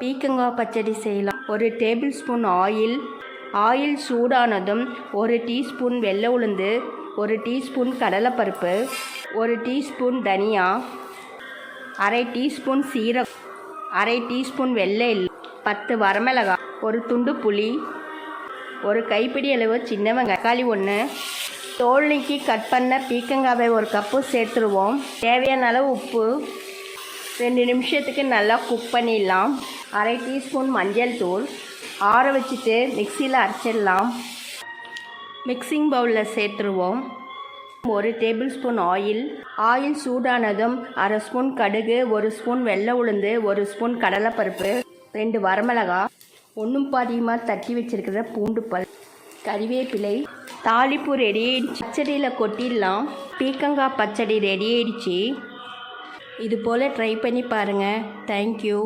பீக்கங்காய் பச்சடி செய்யலாம். ஒரு டேபிள் ஸ்பூன் ஆயில் சூடானதும் 1 டீஸ்பூன் வெள்ளை உளுந்து, 1 டீஸ்பூன் கடலைப்பருப்பு, 1 டீஸ்பூன் தனியா, 1/2 டீஸ்பூன் சீரகம், 1/2 டீஸ்பூன் வெள்ளை, 10 வரமிளகாய், 1 துண்டு புளி, 1 கைப்பிடி அளவு சின்ன வெங்காயம், தக்காளி 1, தோல் நீக்கி கட் பண்ண பீக்கங்காவை 1 கப்பு சேர்த்துருவோம். தேவையான அளவு உப்பு. 2 நிமிஷத்துக்கு நல்லா குக் பண்ணிடலாம். 1/2 டீஸ்பூன் மஞ்சள் தூள். ஆற வச்சுட்டு மிக்சியில் அரைச்சிடலாம். மிக்சிங் பவுலில் சேர்த்துருவோம். 1 டேபிள் ஸ்பூன் ஆயில் சூடானதும் 1/2 ஸ்பூன் கடுகு, 1 ஸ்பூன் வெள்ளை உளுந்து, 1 ஸ்பூன் கடலைப்பருப்பு, 2 வரமிளகாய், 1 பாதியமாக தட்டி வச்சிருக்கிற பூண்டு பல், கறிவேப்பிலை. தாளிப்பு ரெடி ஆயிடுச்சு. பச்சடியில் கொட்டிடலாம். பீக்கங்காய் பச்சடி ரெடி ஆயிடுச்சு. இது போல் ட்ரை பண்ணி பாருங்கள். தேங்க்யூ.